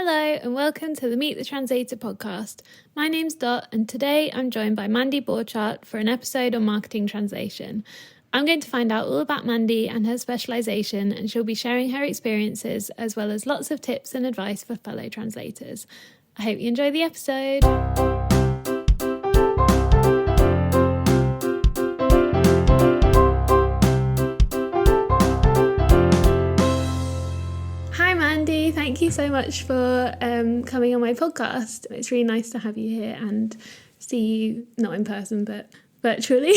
Hello and welcome to the Meet the Translator podcast. My name's Dot and today I'm joined by Mandy Borchardt for an episode on marketing translation. I'm going to find out all about Mandy and her specialisation, and she'll be sharing her experiences as well as lots of tips and advice for fellow translators. I hope you enjoy the episode. Hi Mandy, thank you so much for coming on my podcast. It's really nice to have you here and see you, not in person, but virtually.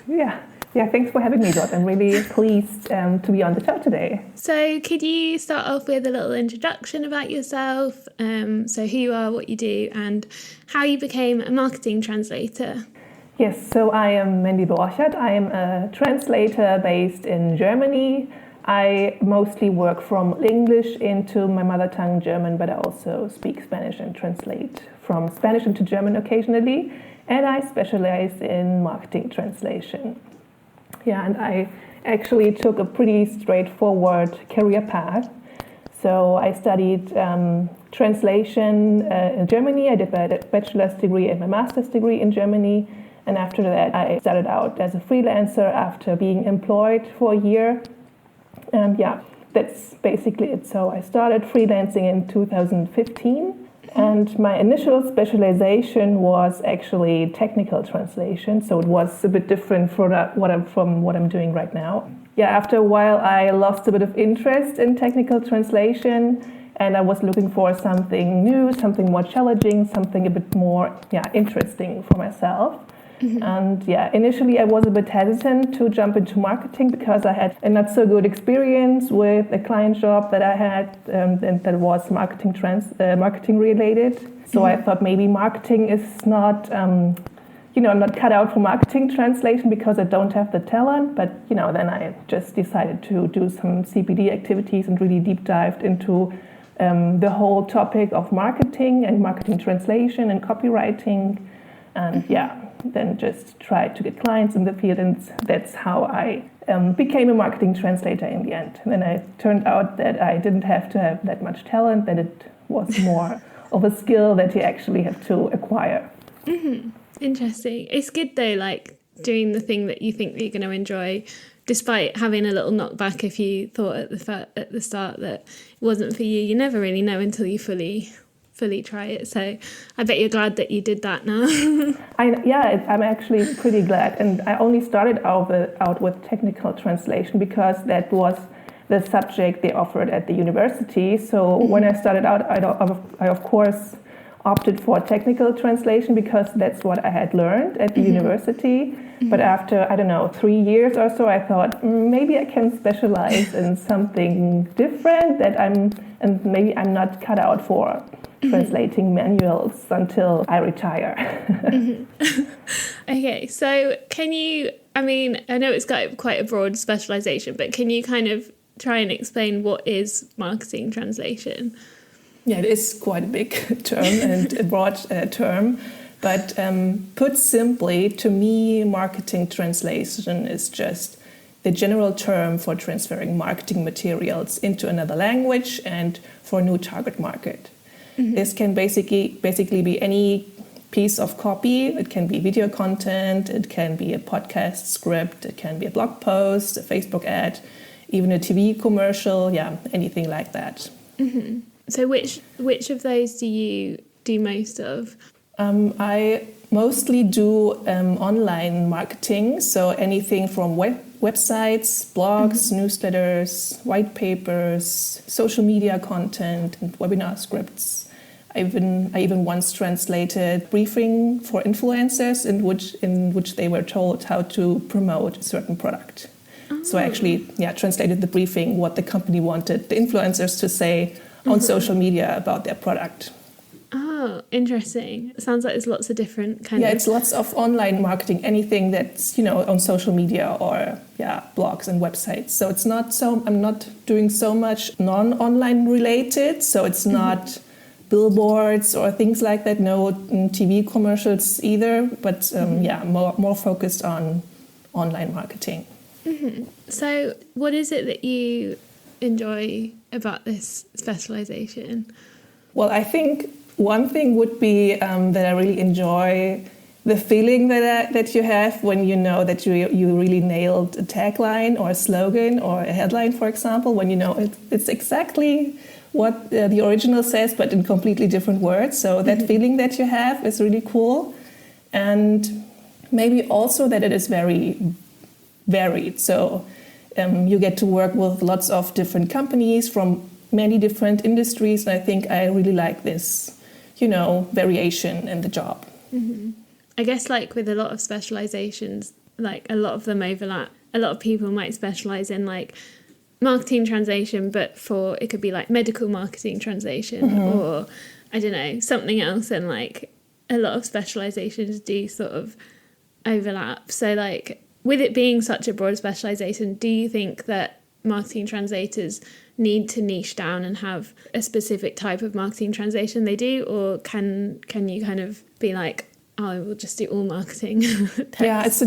Yeah, thanks for having me, Dot. I'm really pleased to be on the show today. So could you start off with a little introduction about yourself? So who you are, what you do, and how you became a marketing translator? Yes, so I am Mandy Borchardt. I am a translator based in Germany. I mostly work from English into my mother tongue German, but I also speak Spanish and translate from Spanish into German occasionally. And I specialize in marketing translation. Yeah, and I actually took a pretty straightforward career path. So I studied translation in Germany. I did my bachelor's degree and my master's degree in Germany. And after that, I started out as a freelancer after being employed for a year. And yeah, that's basically it. So I started freelancing in 2015. And my initial specialization was actually technical translation, so it was a bit different from what I'm doing right now. Yeah, after a while I lost a bit of interest in technical translation, and I was looking for something new, something more challenging, something a bit more interesting for myself. Mm-hmm. And initially I was a bit hesitant to jump into marketing because I had a not so good experience with a client job that I had and that was marketing related. So I thought maybe marketing is not, I'm not cut out for marketing translation because I don't have the talent. But, then I just decided to do some CPD activities and really deep dived into the whole topic of marketing and marketing translation and copywriting. And then just try to get clients in the field, and that's how I became a marketing translator in the end. And then it turned out that I didn't have to have that much talent, that it was more of a skill that you actually have to acquire. Mm-hmm. Interesting. It's good though, like doing the thing that you think that you're going to enjoy, despite having a little knockback if you thought at the start that it wasn't for you. You never really know until you fully try it. So I bet you're glad that you did that now. I'm actually pretty glad. And I only started out with technical translation because that was the subject they offered at the university. So when I started out, I of course opted for technical translation because that's what I had learned at the university. But after, 3 years or so, I thought maybe I can specialize in something different and maybe I'm not cut out for translating manuals until I retire. Okay, so can you, I know it's got quite a broad specialization, but can you kind of try and explain what is marketing translation? Yeah, it is quite a big term and a broad term. But put simply, to me, marketing translation is just the general term for transferring marketing materials into another language and for a new target market. Mm-hmm. This can basically be any piece of copy. It can be video content, it can be a podcast script, it can be a blog post, a Facebook ad, even a TV commercial, anything like that. Mm-hmm. So which of those do you do most of? I mostly do online marketing, so anything from websites, blogs, newsletters, white papers, social media content, and webinar scripts. I even once translated briefing for influencers in which they were told how to promote a certain product. Oh. So I actually translated the briefing, what the company wanted the influencers to say on social media about their product. Oh, interesting. It sounds like there's lots of different kind of... Yeah, it's lots of online marketing, anything that's, on social media or, blogs and websites. So it's not so... I'm not doing so much non-online related, so it's not billboards or things like that, no TV commercials either, but, more focused on online marketing. Mm-hmm. So what is it that you enjoy about this specialization? Well, I think one thing would be that I really enjoy the feeling that you have when you know that you really nailed a tagline or a slogan or a headline, for example, when you know it's exactly what the original says, but in completely different words. So that feeling that you have is really cool. And maybe also that it is very varied. So you get to work with lots of different companies from many different industries. And I think I really like this, variation in the job. Mm-hmm. I guess like with a lot of specializations, like a lot of them overlap. A lot of people might specialize in like marketing translation, but it could be like medical marketing translation or I don't know, something else. And like a lot of specializations do sort of overlap. So like with it being such a broad specialization, do you think that marketing translators need to niche down and have a specific type of marketing translation they do? Or can you kind of be like, oh, we'll just do all marketing? Yeah, that's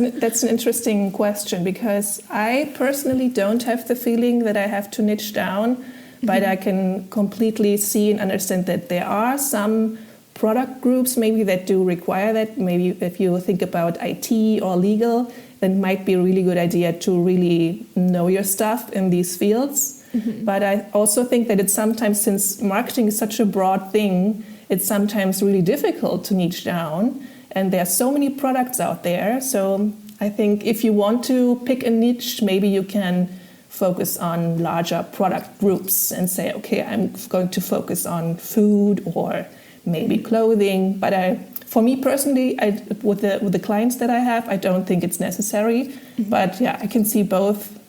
an interesting question, because I personally don't have the feeling that I have to niche down, but I can completely see and understand that there are some product groups maybe that do require that. Maybe if you think about IT or legal, then might be a really good idea to really know your stuff in these fields. But I also think that it's sometimes, since marketing is such a broad thing, it's sometimes really difficult to niche down. And there are so many products out there. So I think if you want to pick a niche, maybe you can focus on larger product groups and say, okay, I'm going to focus on food or maybe clothing. But for me personally, with the clients that I have, I don't think it's necessary. But yeah, I can see both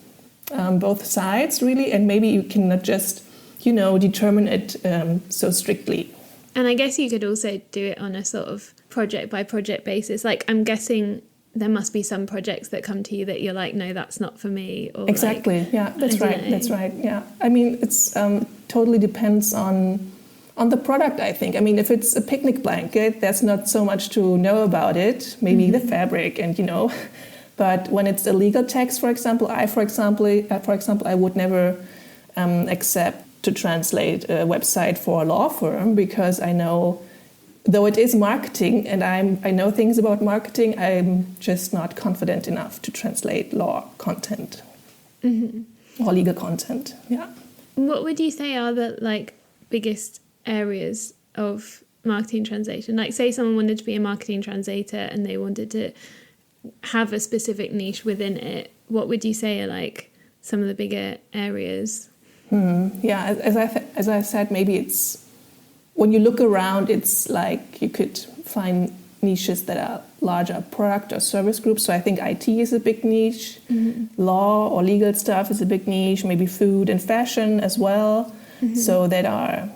sides really. And maybe you cannot just, determine it so strictly. And I guess you could also do it on a sort of project by project basis. Like, I'm guessing there must be some projects that come to you that you're like, no, that's not for me. Or exactly. Like, yeah, that's right. That's right. Yeah. I mean, it's totally depends on the product, I think. I mean, if it's a picnic blanket, there's not so much to know about it. Maybe the fabric and, But when it's a legal text, for example, I would never accept to translate a website for a law firm, because I know, though it is marketing and I know things about marketing, I'm just not confident enough to translate law content or legal content. Yeah. What would you say are the like biggest areas of marketing translation? Like, say someone wanted to be a marketing translator and they wanted to have a specific niche within it. What would you say are like some of the bigger areas? Yeah, as I said, maybe it's when you look around, it's like you could find niches that are larger product or service groups. So I think IT is a big niche, law or legal stuff is a big niche, maybe food and fashion as well. So that are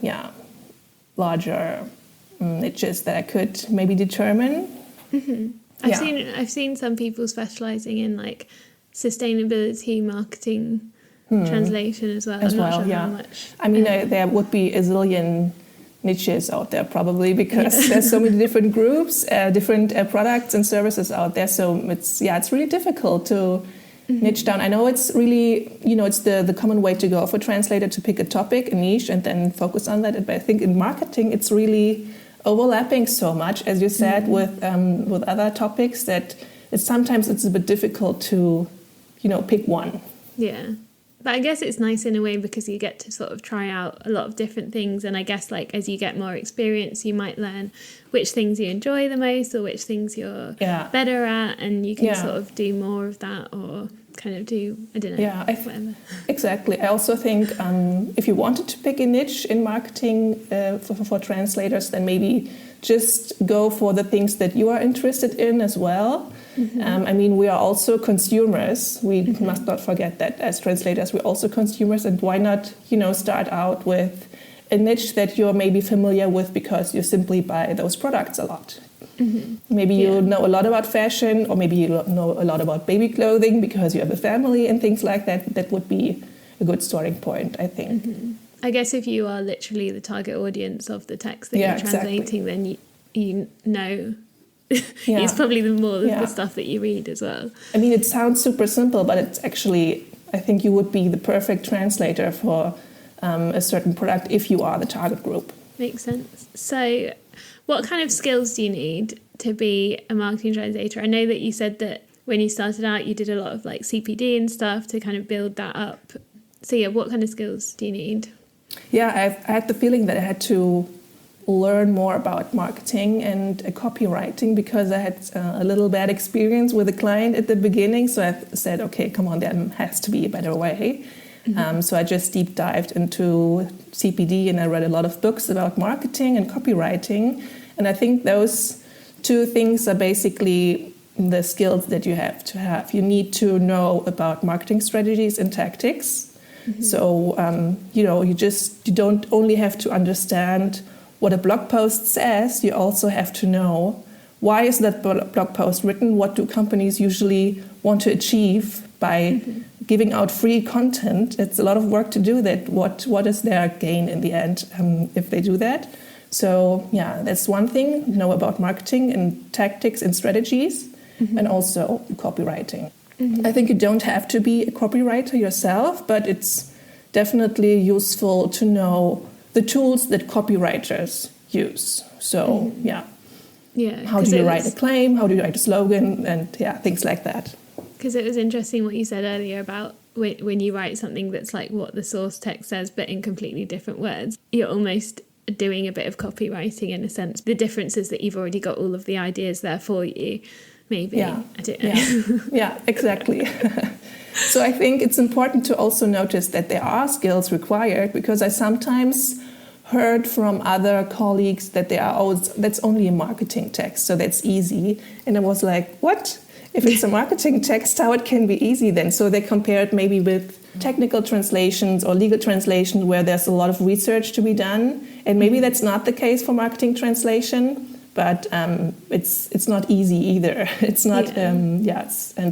larger niches that I could maybe determine. I've seen some people specializing in like sustainability marketing. Translation as well. I'm not sure how much. I mean, there would be a zillion niches out there probably, because there's so many different groups, different products and services out there. So it's really difficult to niche down. I know it's really, it's the common way to go for a translator, to pick a topic, a niche, and then focus on that. But I think in marketing, it's really overlapping so much, as you said, with other topics, that sometimes it's a bit difficult to, pick one. Yeah. But I guess it's nice in a way, because you get to sort of try out a lot of different things. And I guess like as you get more experience, you might learn which things you enjoy the most or which things you're better at. And you can sort of do more of that, or kind of do, I don't know, whatever. Exactly. I also think if you wanted to pick a niche in marketing for translators, then maybe just go for the things that you are interested in as well. I mean, we are also consumers. We must not forget that as translators, we're also consumers. And why not, start out with a niche that you're maybe familiar with because you simply buy those products a lot. Maybe you know a lot about fashion, or maybe you know a lot about baby clothing because you have a family and things like that. That would be a good starting point, I think. I guess if you are literally the target audience of the text that you're translating, then you know... it's probably the stuff that you read as well. I mean, it sounds super simple, but it's actually, I think you would be the perfect translator for a certain product if you are the target group. Makes sense. So what kind of skills do you need to be a marketing translator? I know that you said that when you started out, you did a lot of like CPD and stuff to kind of build that up. So yeah, what kind of skills do you need? Yeah, I had the feeling that I had to learn more about marketing and copywriting because I had a little bad experience with a client at the beginning. So I said, okay, come on, there has to be a better way. So I just deep dived into CPD and I read a lot of books about marketing and copywriting. And I think those two things are basically the skills that you have to have. You need to know about marketing strategies and tactics. So, you don't only have to understand what a blog post says, you also have to know why is that blog post written, what do companies usually want to achieve by giving out free content. It's a lot of work to do that. What is their gain in the end if they do that? So yeah, that's one thing, know about marketing and tactics and strategies, and also copywriting. I think you don't have to be a copywriter yourself, but it's definitely useful to know the tools that copywriters use. So yeah, how do you write a claim? How do you write a slogan? And things like that. Because it was interesting what you said earlier about when you write something that's like what the source text says, but in completely different words, you're almost doing a bit of copywriting in a sense. The difference is that you've already got all of the ideas there for you. Maybe. I don't know. Yeah, exactly. So I think it's important to also notice that there are skills required, because I sometimes heard from other colleagues that that's only a marketing text, so that's easy. And I was like, what? If it's a marketing text, how it can be easy then? So they compared maybe with technical translations or legal translations where there's a lot of research to be done. And maybe that's not the case for marketing translation. But it's not easy either. It's not, and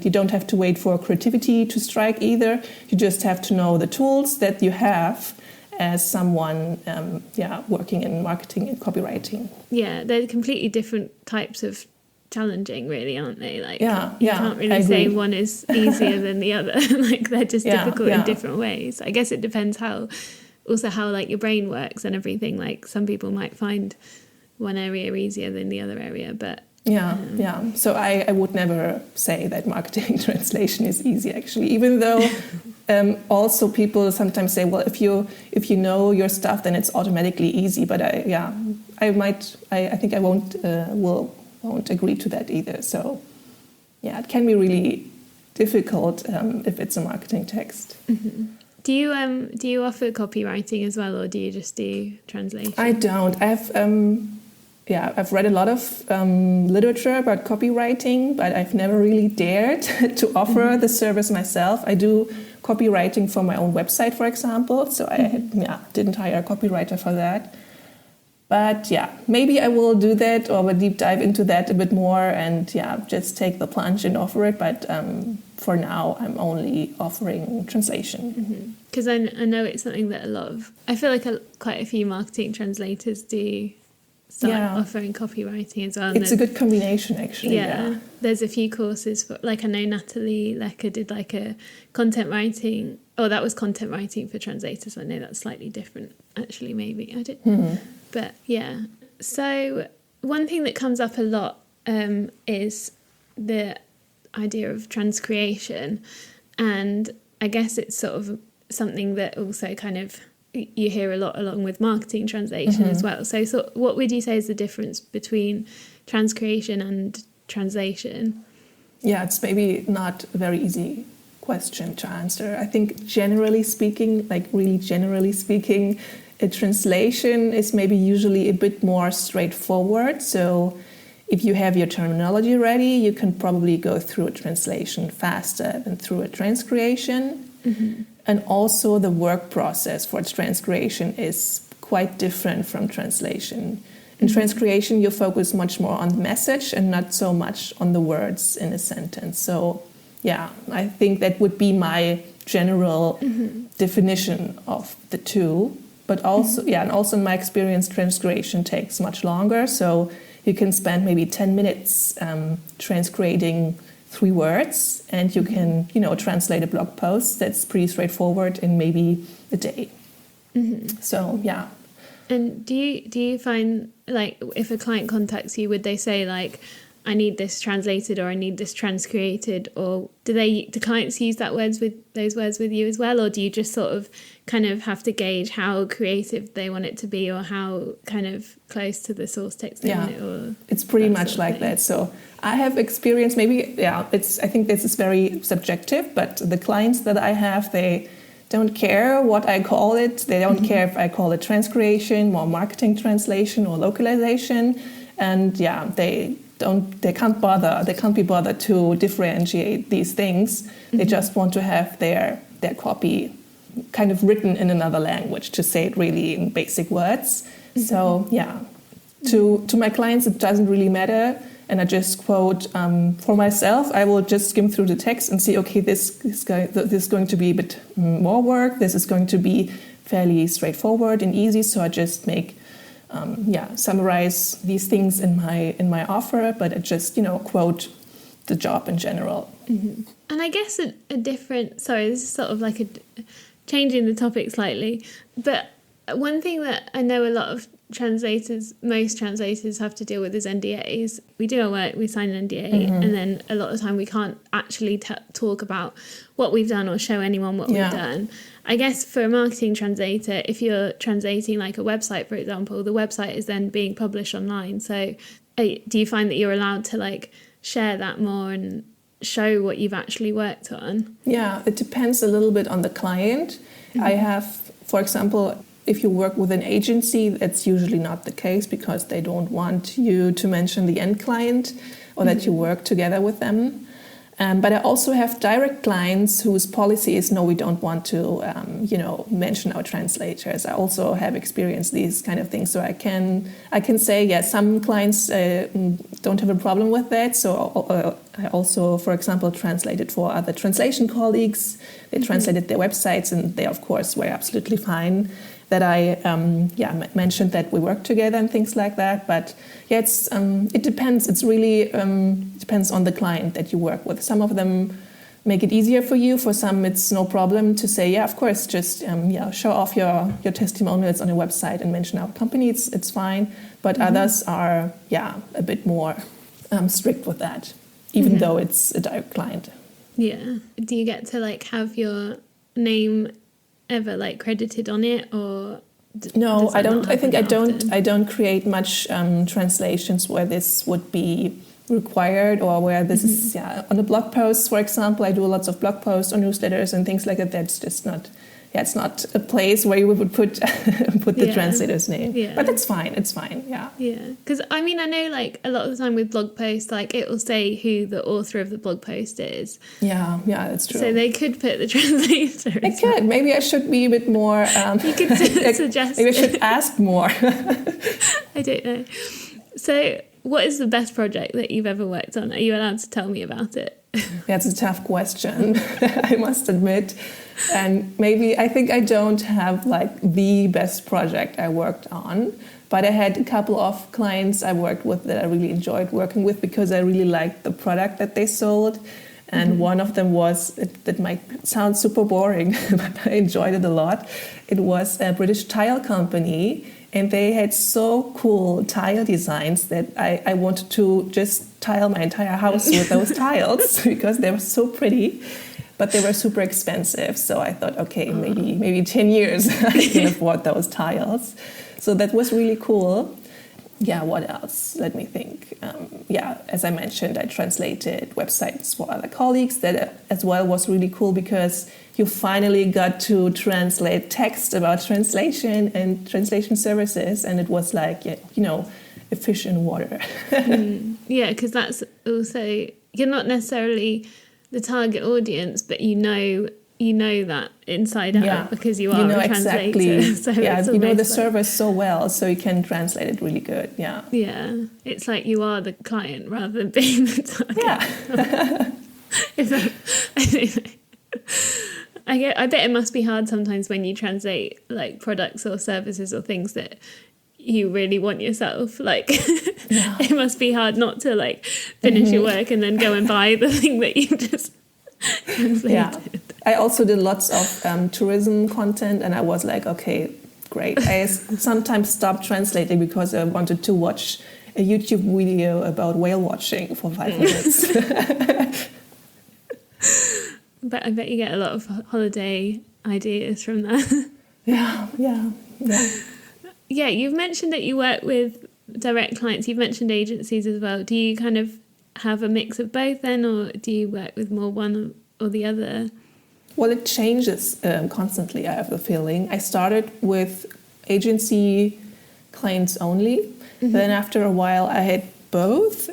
you don't have to wait for creativity to strike either. You just have to know the tools that you have as someone, working in marketing and copywriting. Yeah, they're completely different types of challenging, really, aren't they? Like, you can't really say one is easier than the other. Like, they're just difficult in different ways. I guess it depends how like your brain works and everything. Like, some people might find one area easier than the other area, but so I would never say that marketing translation is easy, actually, even though also people sometimes say, well, if you know your stuff, then it's automatically easy. But I think I won't agree to that either. So it can be really difficult if it's a marketing text. Do you offer copywriting as well, or do you just do translation? I don't. I've read a lot of literature about copywriting, but I've never really dared to offer the service myself. I do copywriting for my own website, for example, so I didn't hire a copywriter for that. But maybe I will do that, or will deep dive into that a bit more, and just take the plunge and offer it. But for now, I'm only offering translation. Because I know it's something that I feel like quite a few marketing translators do start offering copywriting as well. It's a good combination, actually. Yeah. There's a few courses for, like, I know Natalie Lecker did like a content writing. Oh, that was content writing for translators. I know that's slightly different, actually, maybe. I don't. But so one thing that comes up a lot is the idea of transcreation, and I guess it's sort of something that also kind of you hear a lot along with marketing translation as well. So what would you say is the difference between transcreation and translation? Yeah, it's maybe not a very easy question to answer. I think generally speaking, a translation is maybe usually a bit more straightforward. So if you have your terminology ready, you can probably go through a translation faster than through a transcreation. And also the work process for transcreation is quite different from translation. In transcreation, you focus much more on the message and not so much on the words in a sentence. So I think that would be my general definition of the two. But also, and also in my experience, transcreation takes much longer. So you can spend maybe 10 minutes transcreating 3 words, and you can, translate a blog post that's pretty straightforward in maybe a day. So, And do you find, like, if a client contacts you, would they say, like, I need this translated or I need this transcreated, or do clients use those words with you as well, or do you just sort of kind of have to gauge how creative they want it to be or how kind of close to the source text they want it? Or it's pretty much like that. So I have experience, I think this is very subjective, but the clients that I have, they don't care what I call it. They don't care if I call it transcreation or marketing translation or localization. And they can't be bothered to differentiate these things. They just want to have their copy kind of written in another language, to say it really in basic words. So to my clients it doesn't really matter, and I just quote for myself. I will just skim through the text and see, okay, this is going to be a bit more work, this is going to be fairly straightforward and easy, so I just make summarize these things in my offer, but I just quote the job in general. And I guess a different, sorry, this is sort of like changing the topic slightly, but one thing that I know a lot of most translators have to deal with is NDAs. We do our work, we sign an NDA, and then a lot of the time we can't actually talk about what we've done or show anyone what we've done. I guess for a marketing translator, if you're translating like a website, for example, the website is then being published online. So do you find that you're allowed to like share that more and show what you've actually worked on? Yeah, it depends a little bit on the client. I have, for example, if you work with an agency, that's usually not the case because they don't want you to mention the end client or that you work together with them. But I also have direct clients whose policy is, no, we don't want to, mention our translators. I also have experienced these kind of things. So I can say, yes, some clients don't have a problem with that. So I also, for example, translated for other translation colleagues. They translated their websites, and they, of course, were absolutely fine that I mentioned that we work together and things like that. But it depends. It's really depends on the client that you work with. Some of them make it easier for you. For some, it's no problem to say, of course, just show off your testimonials on your website and mention our company. It's fine. But others are a bit more strict with that, even though it's a direct client. Yeah. Do you get to like have your name ever like credited on it, or no? I don't. I think I don't create much translations where this would be required, or where this is on a blog post, for example. I do lots of blog posts or newsletters and things like that. That's just not. It's not a place where you would put the translator's name. But it's fine. It's fine. Yeah. Because I mean, I know like a lot of the time with blog posts, like it will say who the author of the blog post is. Yeah, that's true. So they could put the translator. They could. Well. Maybe I should be a bit more. You could suggest. Maybe I should ask more. I don't know. So, what is the best project that you've ever worked on? Are you allowed to tell me about it? That's a tough question, I must admit. And maybe I think I don't have like the best project I worked on, but I had a couple of clients I worked with that I really enjoyed working with because I really liked the product that they sold. And one of them was, that might sound super boring, but I enjoyed it a lot. It was a British tile company, and they had so cool tile designs that I wanted to just tile my entire house with those tiles because they were so pretty, but they were super expensive. So I thought, okay, maybe 10 years I can afford those tiles. So that was really cool. Yeah, what else? Let me think. As I mentioned, I translated websites for other colleagues. That as well was really cool because you finally got to translate text about translation and translation services, and it was like, a fish in water. Yeah, because that's also, you're not necessarily the target audience, but you know that inside out because you are a translator. Exactly. So you know the service so well, so you can translate it really good. Yeah. Yeah. It's like you are the client rather than being the target. Yeah. I bet it must be hard sometimes when you translate like products or services or things that you really want yourself. Like it must be hard not to like finish your work and then go and buy the thing that you just translated. Yeah. I also did lots of tourism content, and I was like, okay, great. I sometimes stop translating because I wanted to watch a YouTube video about whale watching for 5 minutes. But I bet you get a lot of holiday ideas from that. Yeah. Yeah, you've mentioned that you work with direct clients. You've mentioned agencies as well. Do you kind of have a mix of both then, or do you work with more one or the other? Well, it changes constantly, I have the feeling. I started with agency clients only. Mm-hmm. Then after a while, I had both.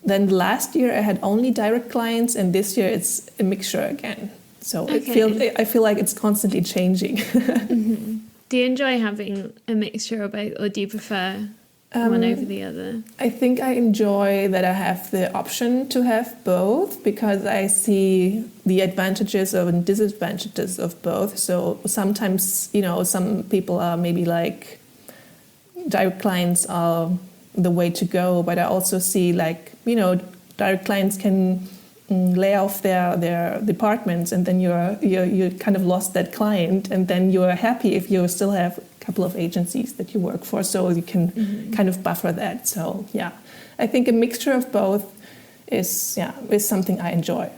Then last year, I had only direct clients, and this year it's a mixture again. So I feel like it's constantly changing. Mm-hmm. Do you enjoy having a mixture of both, or do you prefer one over the other? I think I enjoy that I have the option to have both, because I see the advantages and disadvantages of both. So sometimes, some people are maybe like direct clients are the way to go, but I also see direct clients can lay off their departments, and then you kind of lost that client, and then you're happy if you still have a couple of agencies that you work for, so you can kind of buffer that. So yeah, I think a mixture of both is something I enjoy.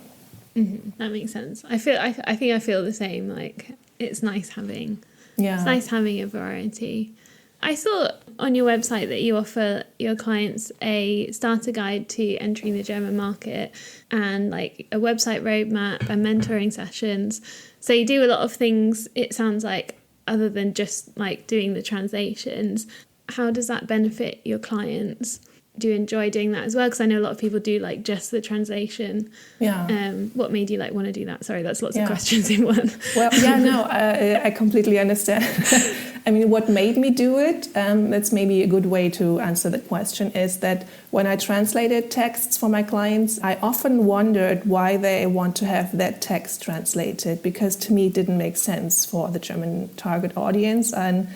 Mm-hmm. That makes sense. I think I feel the same. Like it's nice having a variety. I saw on your website that you offer your clients a starter guide to entering the German market and like a website roadmap and mentoring sessions. So you do a lot of things, it sounds like, other than just like doing the translations. How does that benefit your clients? Do you enjoy doing that as well? Because I know a lot of people do like just the translation. Yeah. What made you want to do that? Sorry, that's lots of questions in one. Well, I completely understand. I mean, what made me do it, that's maybe a good way to answer the question, is that when I translated texts for my clients, I often wondered why they want to have that text translated, because to me it didn't make sense for the German target audience. And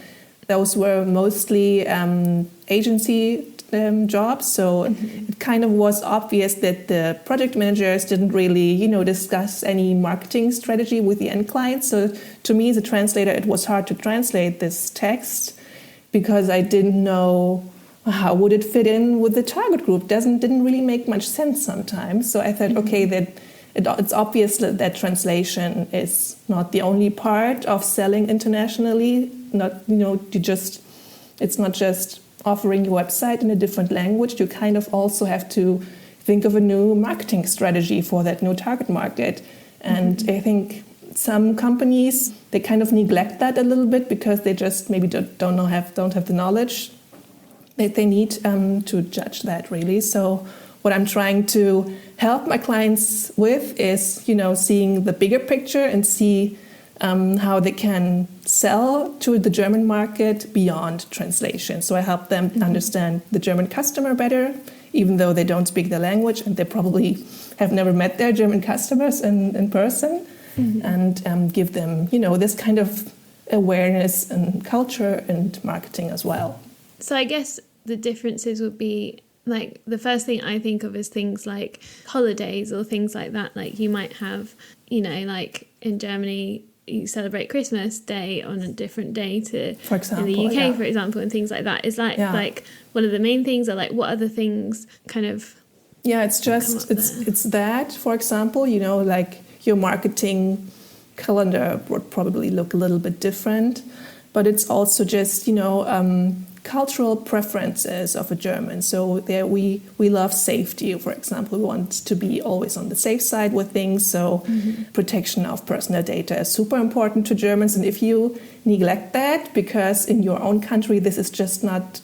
those were mostly agency jobs, so it kind of was obvious that the project managers didn't really, discuss any marketing strategy with the end client. So to me, as a translator, it was hard to translate this text because I didn't know how would it fit in with the target group. Didn't really make much sense sometimes. So I thought, okay, that it's obvious that translation is not the only part of selling internationally. It's not just offering your website in a different language. You kind of also have to think of a new marketing strategy for that new target market. And I think some companies, they kind of neglect that a little bit because they just maybe don't have the knowledge that they need to judge that really. So what I'm trying to help my clients with is, seeing the bigger picture and see how they can sell to the German market beyond translation. So I help them understand the German customer better, even though they don't speak the language and they probably have never met their German customers in person, and give them, this kind of awareness and culture and marketing as well. So I guess the differences would be, like, the first thing I think of is things like holidays or things like that. Like you might have, like in Germany, you celebrate Christmas Day on a different day to, for example, in the UK, for example, and things like that. Is that like one of the main things, or like what other things kind of? Yeah, it's just it's that, for example, like your marketing calendar would probably look a little bit different, but it's also just cultural preferences of a German. So there we love safety, for example. We want to be always on the safe side with things. So protection of personal data is super important to Germans. And if you neglect that because in your own country this is just not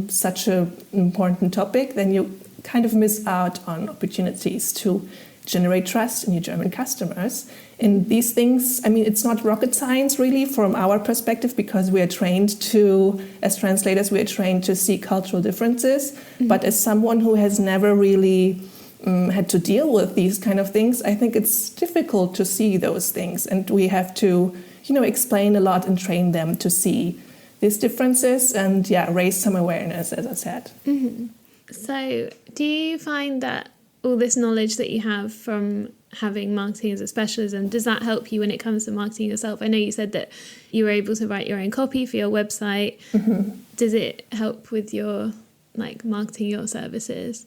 such an important topic, then you kind of miss out on opportunities to generate trust in your German customers. And these things, I mean, it's not rocket science really from our perspective, because we are trained to, as translators, we are trained to see cultural differences. But as someone who has never really had to deal with these kind of things, I think it's difficult to see those things. And we have to, explain a lot and train them to see these differences and, raise some awareness, as I said. So do you find that all this knowledge that you have from having marketing as a specialism, does that help you when it comes to marketing yourself? I know you said that you were able to write your own copy for your website. Does it help with your marketing your services?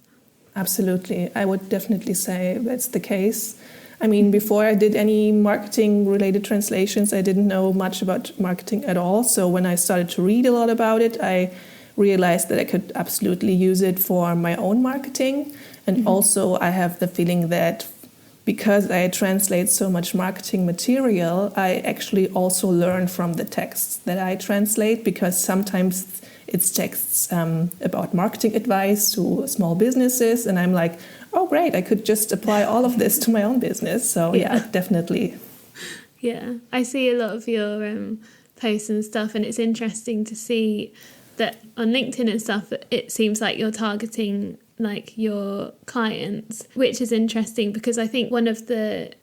Absolutely. I would definitely say that's the case. I mean, before I did any marketing related translations, I didn't know much about marketing at all. So when I started to read a lot about it, I realized that I could absolutely use it for my own marketing. And also I have the feeling that because I translate so much marketing material, I actually also learn from the texts that I translate, because sometimes it's texts about marketing advice to small businesses. And I'm like, oh, great, I could just apply all of this to my own business. So yeah, definitely. Yeah, I see a lot of your posts and stuff, and it's interesting to see that on LinkedIn and stuff, it seems like you're targeting your clients, which is interesting, because I think one of the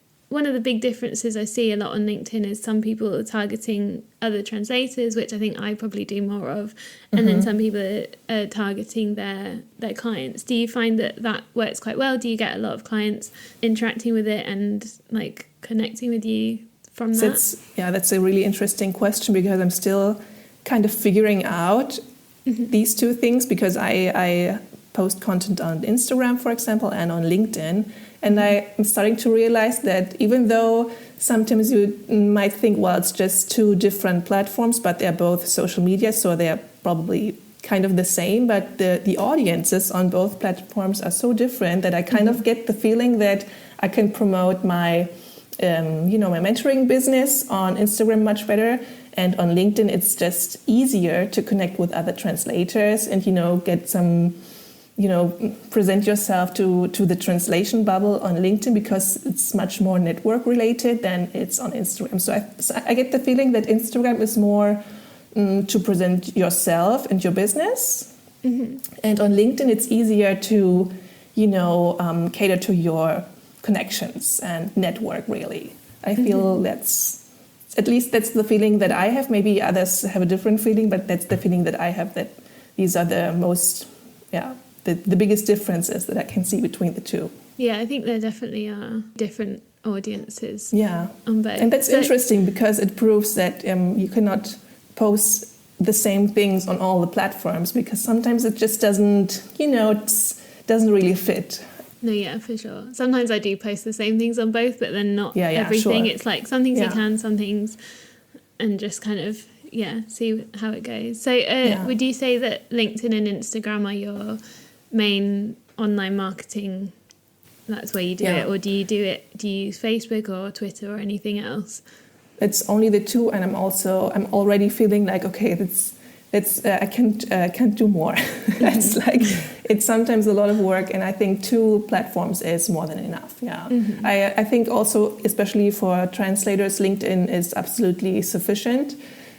big differences I see a lot on LinkedIn is some people are targeting other translators, which I think I probably do more of, and then some people are targeting their clients. Do you find that works quite well? Do you get a lot of clients interacting with it and connecting with you from that? That's a really interesting question, because I'm still kind of figuring out these two things, because I post content on Instagram, for example, and on LinkedIn. And I'm starting to realize that even though sometimes you might think, well, it's just two different platforms, but they're both social media, so they're probably kind of the same, but the audiences on both platforms are so different that I kind of get the feeling that I can promote my my mentoring business on Instagram much better. And on LinkedIn, it's just easier to connect with other translators and, get some, present yourself to the translation bubble on LinkedIn, because it's much more network related than it's on Instagram. So I get the feeling that Instagram is more to present yourself and your business. And on LinkedIn, it's easier to, cater to your connections and network, really. I feel that's the feeling that I have. Maybe others have a different feeling, but that's the feeling that I have, that these are the most, the biggest differences that I can see between the two. Yeah, I think there definitely are different audiences. Yeah. On both. And that's interesting, because it proves that you cannot post the same things on all the platforms, because sometimes it just doesn't really fit. No, yeah, for sure. Sometimes I do post the same things on both, but then not everything. Sure. It's like some things you can, some things, and just kind of, see how it goes. So would you say that LinkedIn and Instagram are your main online marketing? That's where you do it, or do you use Facebook or Twitter or anything else? It's only the two, and I'm already feeling like, okay, I can't do more. It's sometimes a lot of work, and I think 2 platforms is more than enough. Yeah, I think also, especially for translators, LinkedIn is absolutely sufficient.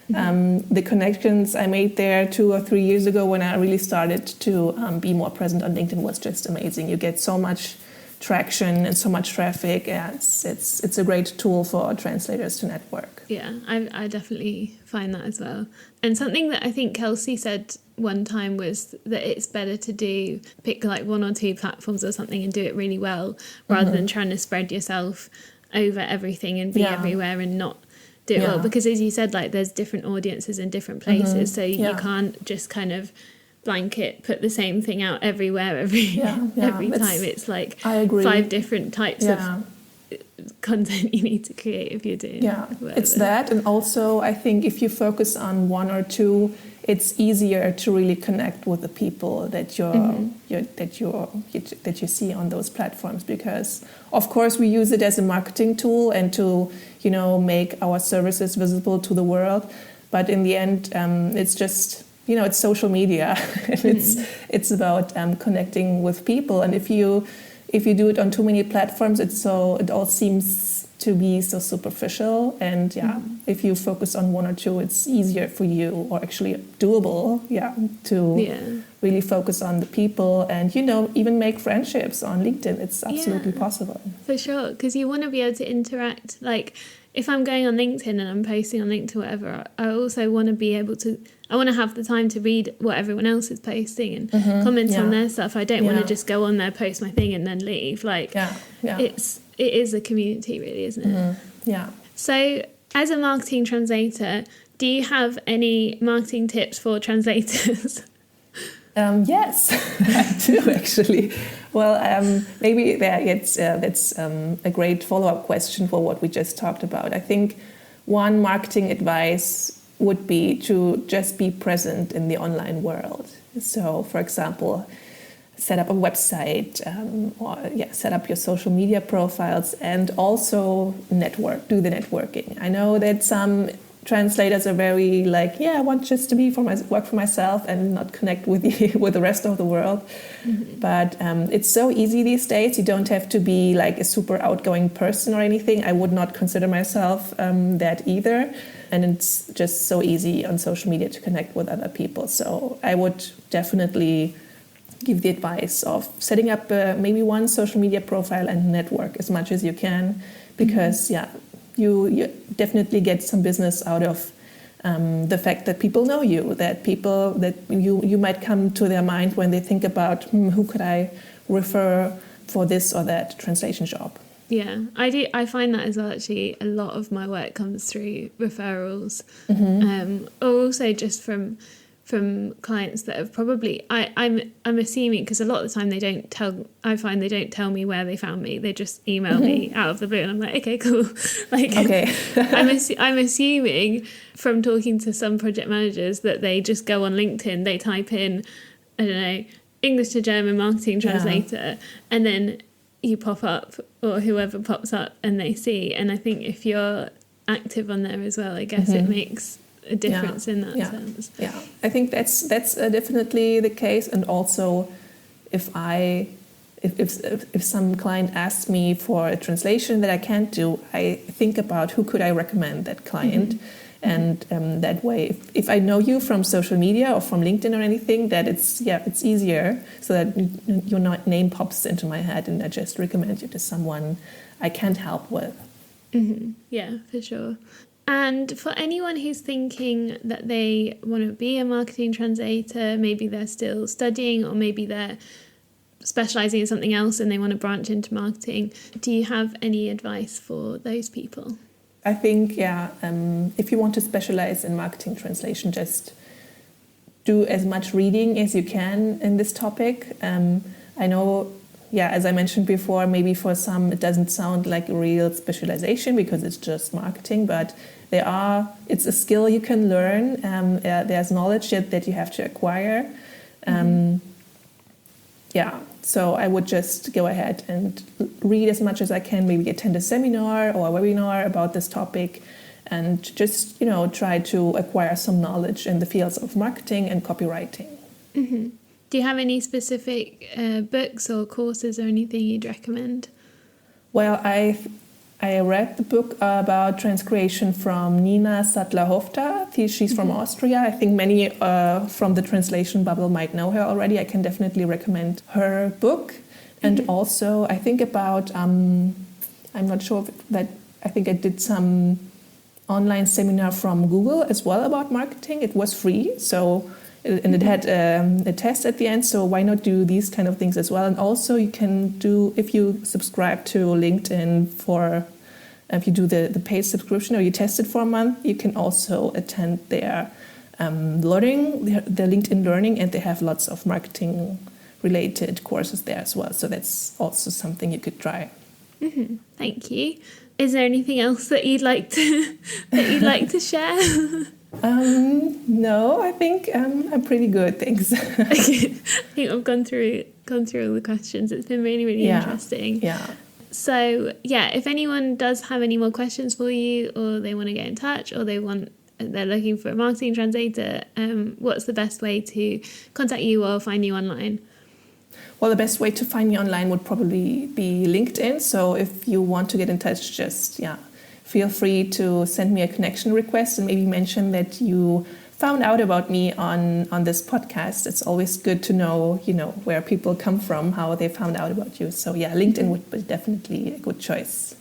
The connections I made there 2 or 3 years ago, when I really started to be more present on LinkedIn, was just amazing. You get so much traction and so much traffic, and it's a great tool for translators to network. Yeah, I definitely find that as well. And something that I think Kelsey said one time was that it's better to pick 1 or 2 platforms or something and do it really well, rather than trying to spread yourself over everything and be everywhere and not do it well. Because as you said, there's different audiences in different places, so you can't just kind of blanket put the same thing out everywhere every time. It's I agree. 5 different types of content you need to create if you're doing it's that. And also I think if you focus on 1 or 2, it's easier to really connect with the people that you see on those platforms, because of course we use it as a marketing tool and to make our services visible to the world, but in the end it's just it's social media. It's about connecting with people, and if you do it on too many platforms, it all seems to be so superficial. And if you focus on 1 or 2, it's easier for you, or actually doable, to really focus on the people and even make friendships on LinkedIn. It's absolutely possible. For sure, because you want to be able to interact. if I'm going on LinkedIn and I'm posting on LinkedIn or whatever, I also want to be able to, I want to have the time to read what everyone else is posting and comment on their stuff. I don't want to just go on there, post my thing and then leave. Like, it is a community really, isn't it? Yeah. So as a marketing translator, do you have any marketing tips for translators? Yes, I do actually. Well, maybe that's a great follow-up question for what we just talked about. I think one marketing advice would be to just be present in the online world. So, for example, set up a website or set up your social media profiles, and also do the networking. I know that some translators are very like, I want just to be work for myself and not connect with the rest of the world. But it's so easy these days. You don't have to be like a super outgoing person or anything. I would not consider myself that either. And it's just so easy on social media to connect with other people. So I would definitely give the advice of setting up maybe one social media profile and network as much as you can, because you definitely get some business out of the fact that people know you, that you might come to their mind when they think about who could I refer for this or that translation job. Yeah, I do. I find that as well. Actually, a lot of my work comes through referrals, or also just from clients that have probably. I'm assuming, because a lot of the time they don't tell. I find they don't tell me where they found me. They just email me out of the blue, and I'm like, okay, cool. Like, okay. I'm assuming from talking to some project managers that they just go on LinkedIn, they type in, I don't know, English to German marketing translator, and then you pop up, or whoever pops up, and they see. And I think if you're active on there as well, I guess it makes a difference in that sense. Yeah, I think that's definitely the case. And also, if some client asks me for a translation that I can't do, I think about who could I recommend that client. And that way, if I know you from social media or from LinkedIn or anything, that it's easier, so that your name pops into my head and I just recommend you to someone I can't help with. Yeah, for sure. And for anyone who's thinking that they want to be a marketing translator, maybe they're still studying, or maybe they're specialising in something else and they want to branch into marketing, do you have any advice for those people? I think, if you want to specialize in marketing translation, just do as much reading as you can in this topic. I know, as I mentioned before, maybe for some it doesn't sound like a real specialization because it's just marketing, but it's a skill you can learn. There's knowledge that you have to acquire. So I would just go ahead and read as much as I can, maybe attend a seminar or a webinar about this topic, and just, try to acquire some knowledge in the fields of marketing and copywriting. Do you have any specific books or courses or anything you'd recommend? Well, I read the book about transcreation from Nina Sattler-Hofta. She's from Austria. I think many from the translation bubble might know her already. I can definitely recommend her book. And also, I think about, I'm not sure I think I did some online seminar from Google as well about marketing. It was free, and it had a test at the end, so why not do these kind of things as well? And also you can do, if you subscribe to LinkedIn if you do the paid subscription or you test it for a month, you can also attend their their LinkedIn Learning, and they have lots of marketing related courses there as well. So that's also something you could try. Thank you. Is there anything else that you'd like to share? No, I think I'm pretty good, thanks. Okay. I think I've gone through all the questions. It's been really, really interesting. Yeah. So, if anyone does have any more questions for you, or they want to get in touch, or they're looking for a marketing translator, what's the best way to contact you or find you online? Well, the best way to find me online would probably be LinkedIn. So if you want to get in touch, just feel free to send me a connection request and maybe mention that you found out about me on this podcast. It's always good to know, where people come from, how they found out about you. So LinkedIn would be definitely a good choice.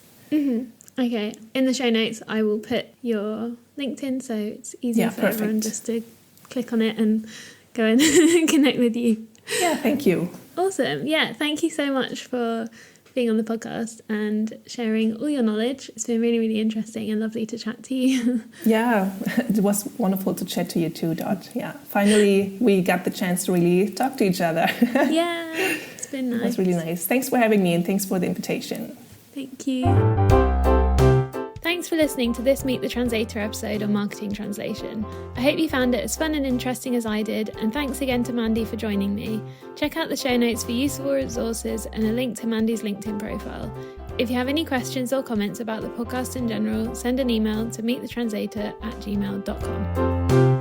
Okay, in the show notes I will put your LinkedIn so it's easier for everyone just to click on it and go and connect with you. Yeah, thank you. Awesome. Yeah, thank you so much for being on the podcast and sharing all your knowledge. It's been really, really interesting and lovely to chat to you. Yeah, it was wonderful to chat to you too, Dot. Yeah, finally we got the chance to really talk to each other. Yeah, it's been nice. It was really nice. Thanks for having me and thanks for the invitation. Thank you. Thanks for listening to this Meet the Translator episode on marketing translation. I hope you found it as fun and interesting as I did, and thanks again to Mandy for joining me. Check out the show notes for useful resources and a link to Mandy's LinkedIn profile. If you have any questions or comments about the podcast in general, send an email to meetthetranslator@gmail.com.